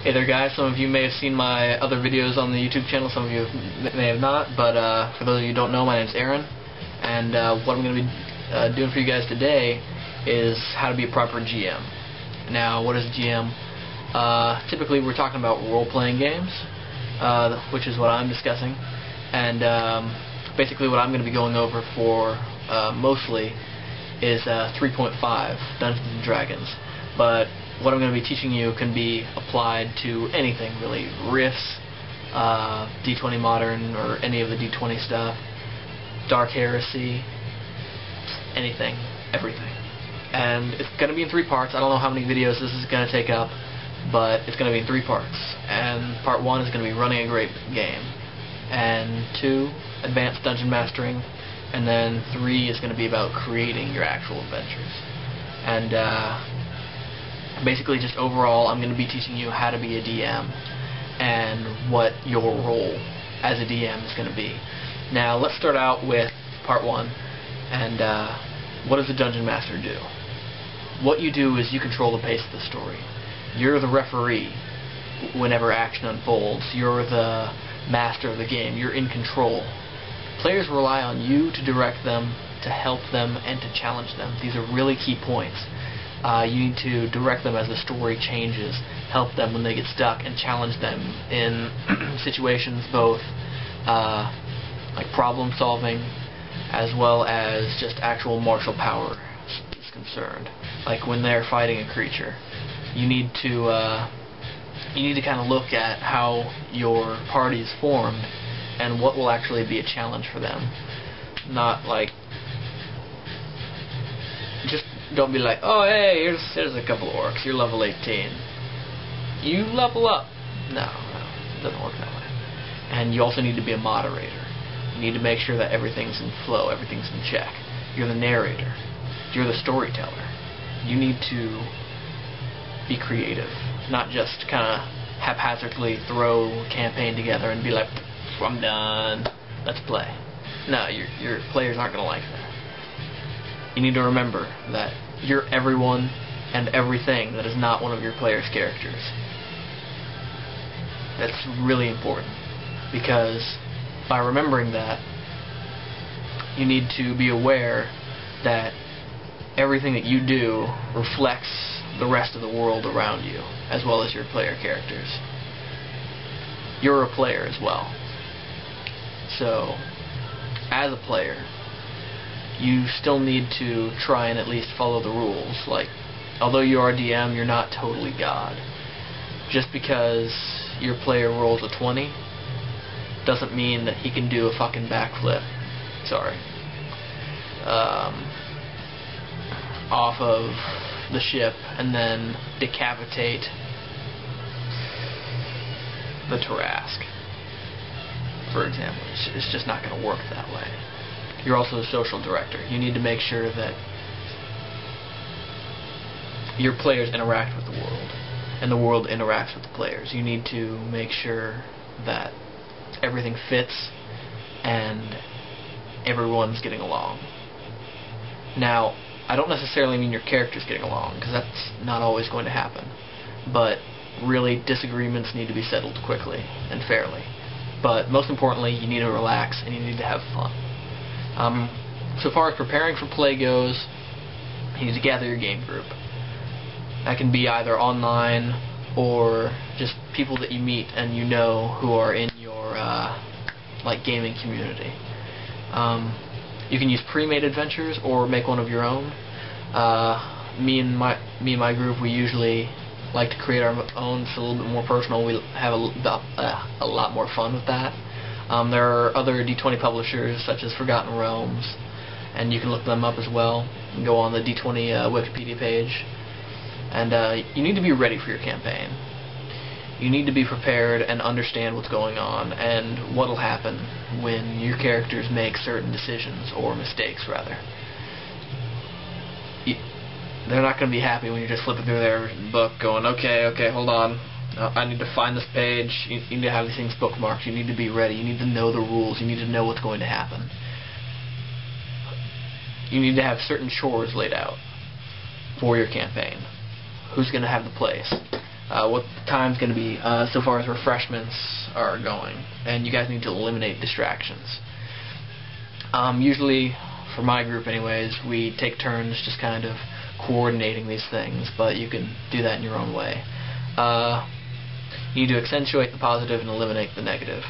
Hey there guys, some of you may have seen my other videos on the YouTube channel, some of you may have not, but for those of you who don't know, my name's Aaron, and what I'm going to be doing for you guys today is how to be a proper GM. Now, what is a GM? Typically we're talking about role-playing games, which is what I'm discussing, and basically what I'm going to be going over for mostly is 3.5, Dungeons & Dragons, but what I'm going to be teaching you can be applied to anything, really. Riffs, D20 Modern, or any of the D20 stuff, Dark Heresy, anything, everything. And it's going to be in 3 parts. I don't know how many videos this is going to take up, but it's going to be in 3 parts. And part 1 is going to be running a great game, and 2, advanced dungeon mastering, and then 3 is going to be about creating your actual adventures. And basically, just overall, I'm going to be teaching you how to be a DM and what your role as a DM is going to be. Now, let's start out with part 1. And what does a dungeon master do? What you do is you control the pace of the story. You're the referee whenever action unfolds. You're the master of the game. You're in control. Players rely on you to direct them, to help them, and to challenge them. These are really key points. You need to direct them as the story changes, help them when they get stuck, and challenge them in situations both like problem solving as well as just actual martial power is concerned. Like when they're fighting a creature, you need to kind of look at how your party is formed and what will actually be a challenge for them. Not like just don't be like, oh hey, here's a couple of orcs, you're level 18. You level up. No, it doesn't work that way. And you also need to be a moderator. You need to make sure that everything's in flow, everything's in check. You're the narrator. You're the storyteller. You need to be creative, not just kind of haphazardly throw a campaign together and be like, I'm done, let's play. No, your players aren't going to like that. You need to remember that you're everyone and everything that is not one of your player's characters. That's really important, because by remembering that, you need to be aware that everything that you do reflects the rest of the world around you, as well as your player characters. You're a player as well. So, as a player, you still need to try and at least follow the rules. Like, although you are DM, you're not totally God. Just because your player rolls a 20 doesn't mean that he can do a fucking backflip. Sorry. Off of the ship and then decapitate the Tarrasque, for example. It's just not going to work that way. You're also a social director. You need to make sure that your players interact with the world, and the world interacts with the players. You need to make sure that everything fits and everyone's getting along. Now, I don't necessarily mean your character's getting along, because that's not always going to happen. But really, disagreements need to be settled quickly and fairly. But most importantly, you need to relax and you need to have fun. So far as preparing for play goes, you need to gather your game group. That can be either online or just people that you meet and you know who are in your like gaming community. You can use pre-made adventures or make one of your own. Me and my group, we usually like to create our own. It's a little bit more personal. We have a lot more fun with that. There are other D20 publishers such as Forgotten Realms, and you can look them up as well. You can go on the D20 Wikipedia page. And you need to be ready for your campaign. You need to be prepared and understand what's going on and what will happen when your characters make certain decisions, or mistakes rather. They're not going to be happy when you're just flipping through their book going, okay, hold on. I need to find this page. You need to have these things bookmarked. You need to be ready. You need to know the rules. You need to know what's going to happen. You need to have certain chores laid out for your campaign. Who's going to have the place? what the time's going to be so far as refreshments are going, and you guys need to eliminate distractions. Usually, for my group anyways, we take turns just kind of coordinating these things, but you can do that in your own way. You need to accentuate the positive and eliminate the negative.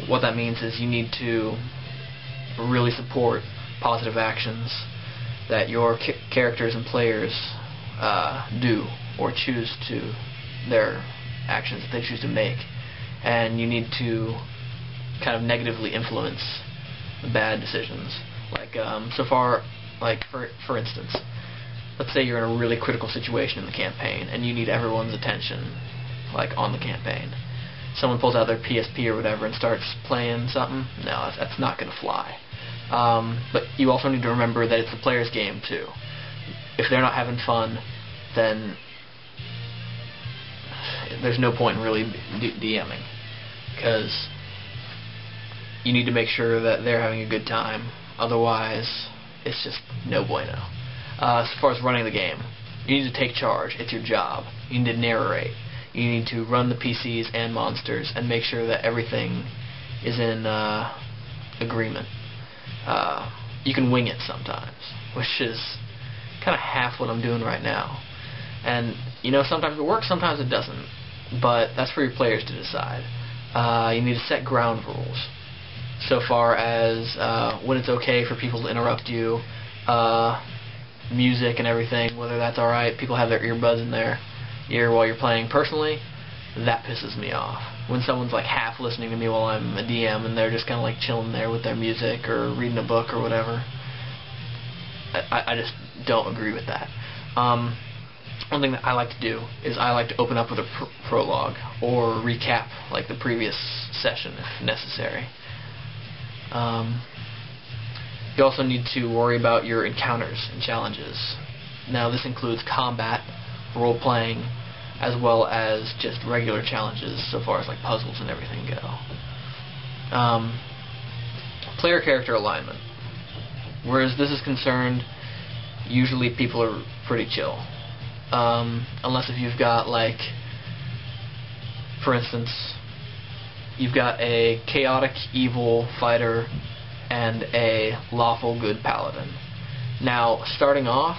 What that means is you need to really support positive actions that your characters and players do or choose to, their actions that they choose to make, and you need to kind of negatively influence the bad decisions. Like so far, like for instance, let's say you're in a really critical situation in the campaign and you need everyone's attention, like on the campaign. Someone pulls out their PSP or whatever and starts playing something. No, that's not going to fly. But you also need to remember that it's the player's game too. If they're not having fun, then there's no point in really DMing, because you need to make sure that they're having a good time. Otherwise, it's just no bueno. As far as running the game, you need to take charge. It's your job. You need to narrate. You need to run the PCs and monsters and make sure that everything is in agreement. You can wing it sometimes, which is kind of half what I'm doing right now. And, you know, sometimes it works, sometimes it doesn't. But that's for your players to decide. You need to set ground rules. So far as when it's okay for people to interrupt you, music and everything, whether that's alright, people have their earbuds in their ear while you're playing. Personally, that pisses me off. When someone's like half listening to me while I'm a DM and they're just kind of like chilling there with their music or reading a book or whatever, I just don't agree with that. One thing that I like to do is I like to open up with a prologue or recap like the previous session if necessary. You also need to worry about your encounters and challenges. Now this includes combat, role-playing, as well as just regular challenges so far as like puzzles and everything go. Player character alignment. Whereas this is concerned, usually people are pretty chill. Unless if you've got like, for instance, you've got a chaotic evil fighter and a lawful good paladin. Now, starting off,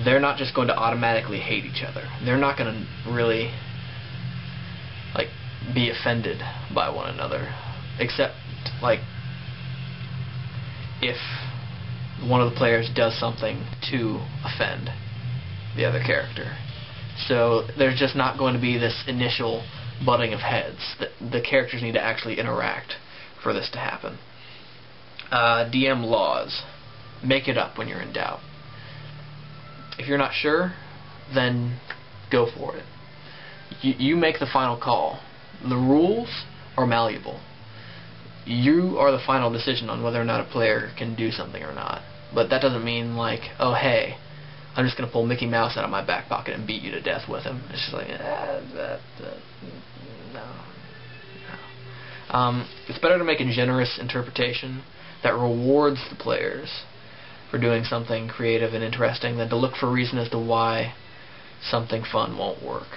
they're not just going to automatically hate each other. They're not going to really like be offended by one another, except like if one of the players does something to offend the other character. So there's just not going to be this initial butting of heads. The characters need to actually interact for this to happen. DM laws. Make it up when you're in doubt. If you're not sure, then go for it. You make the final call. The rules are malleable. You are the final decision on whether or not a player can do something or not. But that doesn't mean like, oh hey, I'm just going to pull Mickey Mouse out of my back pocket and beat you to death with him. It's just like, no. It's better to make a generous interpretation that rewards the players for doing something creative and interesting than to look for a reason as to why something fun won't work.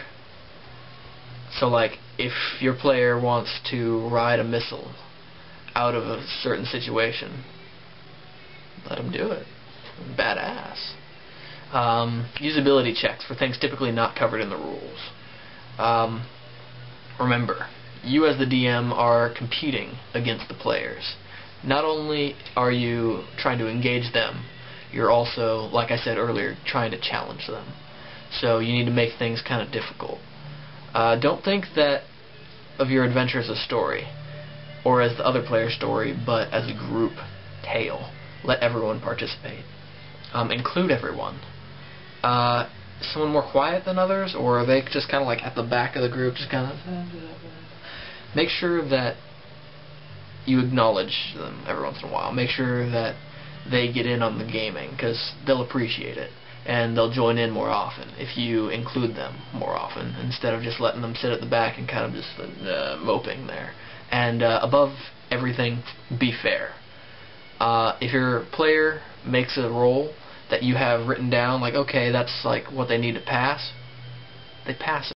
So like, if your player wants to ride a missile out of a certain situation, let them do it. Badass. Usability checks for things typically not covered in the rules. Remember, you as the DM are competing against the players. Not only are you trying to engage them, you're also, like I said earlier, trying to challenge them. So you need to make things kind of difficult. Don't think that of your adventure as a story, or as the other player's story, but as a group tale. Let everyone participate. Include everyone. Someone more quiet than others, or are they just kind of like at the back of the group, just kind of... Make sure that you acknowledge them every once in a while. Make sure that they get in on the gaming, because they'll appreciate it, and they'll join in more often if you include them more often, instead of just letting them sit at the back and kind of just moping there. And above everything, be fair. If your player makes a roll that you have written down, like, okay, that's like what they need to pass, they pass it.